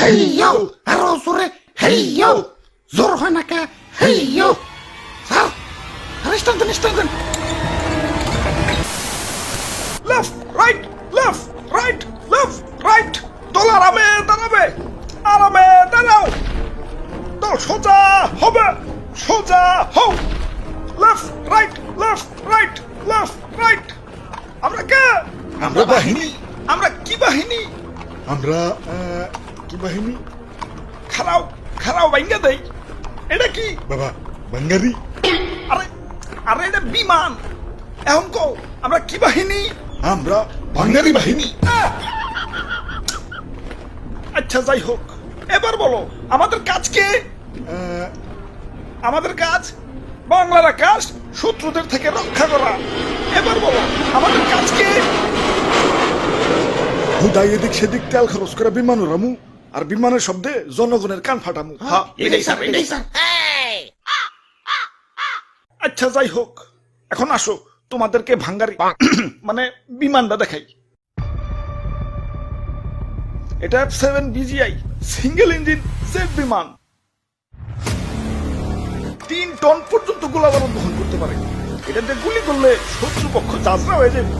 হেইয়ো আরো জোরে হেইয়ো জোর হয় না কে হেইয়ো স্যার স্টান দেন left right left right left right দল আরামে দাঁড়াও দল সোজা হবে সোজা হও লেফট রাইট আমরা কে আমরা বাহিনী আমরা কি বাহিনী আমরা কি বাহিনী খারাও ভাঙ্গা দেই এটা কি বাবা বাঙ্গারি আরে আরে এটা বিমান এখন কও আমরা কি বাহিনী আমরা বাঙ্গারি বাহিনী আচ্ছা যাই হোক এবার বলো আমাদের কাজ কি আমাদের কাজ বাংলার আকাশ শত্রুদের থেকে রক্ষা করা এবার বলো আমাদের কাজ কি হুদাই এদিক সেদিক তেল খরচ করে বিমান উড়ামু আর বিমানের শব্দে জনগণের কান ফাটামু এটাই স্যার আচ্ছা যাই হোক এখন আসো তোমাদেরকে ভাঙ্গারি মানে বিমানটা দেখাই এটা F7 BGI single engine jet বিমান 3 টন পর্যন্ত গোলাবারুদ বহন করতে পারে এটাতে গুলি করলে শত্রুপক্ষ যাত্রা হয়ে যাবে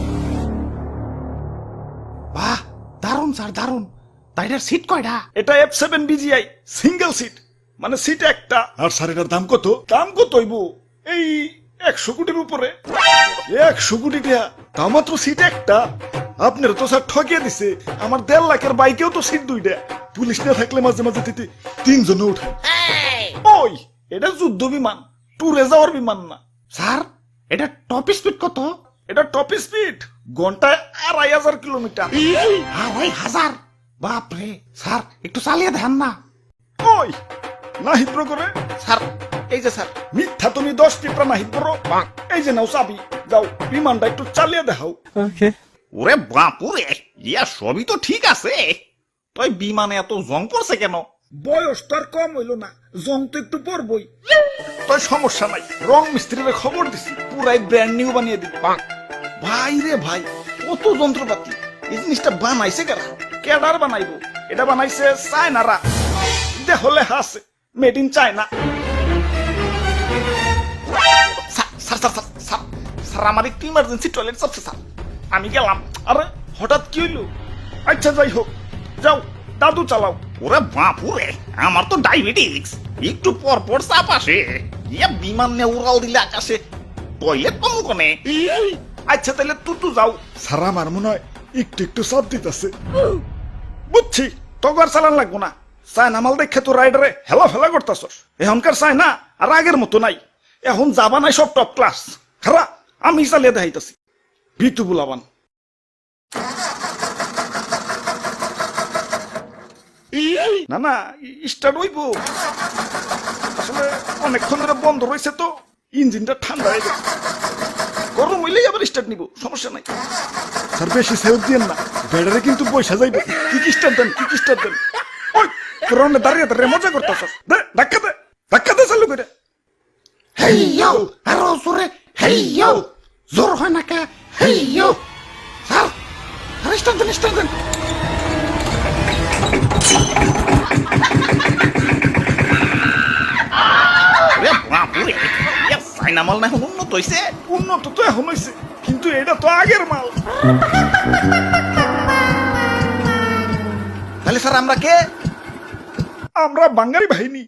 বাহ দারুন স্যার দারুন তাইটার সিট কয়টা এটা F7 BGI সিঙ্গেল সিট মানে সিট একটা আর স্যার এটার দাম কত দাম কত হইব এই 100 কোটির উপরে 100 কোটি টাকা তাও মাত্র সিট একটা আপনার তো স্যার ঠকিয়ে দিছে আমার 1.5 লাখের বাইকেও তো সিট দুইটা পুলিশ না থাকলে মাঝে মাঝে দিতে 3 জন উঠে ওই এটা যুদ্ধ বিমান ট্যুরে যাওয়ার বিমান না স্যার এটা টপ স্পিড কত এটা টপ স্পিড ঘন্টায় 2500 কিলোমিটার 2500 বাপরে স্যার একটু চালিয়ে দেন না ওই নাহিত করে স্যার এই যে স্যার মিথ্যা তুমি 10 টিপরা নাহিত করো এই যে নাও চাবি যাও বিমানটা একটু চালিয়ে দেখাও ওরে বাপুরে ইয়া সবই তো ঠিক আছে তুই বিমানে এত জং পড়ছে কেন বয়স তো আর কম হইল না জং তো একটু পরবই তাই সমস্যা নাই রং মিস্ত্রিরে খবর দিছি পুরাই ব্র্যান্ড নিউ বানিয়ে দিবে ভাই রে ভাই কত যন্ত্রপাতি এই জিনিসটা বানাইছে কারা কেডার বানাইবো এটা বানাইছে চায়নারা দেহলে হাসে মেড ইন চায়না স্যার আমার একটু ইমার্জেন্সি টয়লেট চাপছে স্যার আমি গেলাম আরে হঠাৎ কি হইলো আচ্ছা যাই হোক যাও দাদু চালাও ওরে বাপুরে আমার তো ডায়াবেটিস একটু পর পর চাপ আসে ইয়া বিমান নিয়ে উড়াল দিলে আকাশে টয়লেট পাবো কোনে আচ্ছা তাহলে তুতু যাও স্যার আমার মনে হয় একটু চাপ দিতেছে বুঝছি তগর চালান লাগবো না চায়না মাল দেখে তো রাইডারে হেলা ফেলা করতেছস এখনকার চায়না আর আগের মতো নাই এখন যাবা নাই সব টপ ক্লাস খারা আমি চালিয়ে দেখাইতেছি ভিতু বুলাবান না না স্টার্ট হইব আসলে অনেকক্ষণ ধরে বন্ধ রয়েছে তো ইঞ্জিনটা ঠান্ডা হয়ে গেছে গরম হইলেই আবার স্টার্ট নিব সমস্যা নাই স্যার বেশি সেলফ দিয়েন না ব্যাটারে কিন্তু পয়সা যাইবে কি স্টার্ট দেন ওই তোরা দাঁড়িয়ে মজা করতেছস দে ধাক্কা দে চালু করে হেইয়ো আরো জোরে হেইয়ো জোর হয় না কে হেইয়ো স্যার স্টান দেন ওরে বাপুরে ইয়া চাইনা মাল না এখন উন্নত হইছে উন্নত তো এখন হয়েছে কিন্তু এটা তো আগের মাল তাহলে স্যার আমরা কে আমরা বাঙালি বাহিনী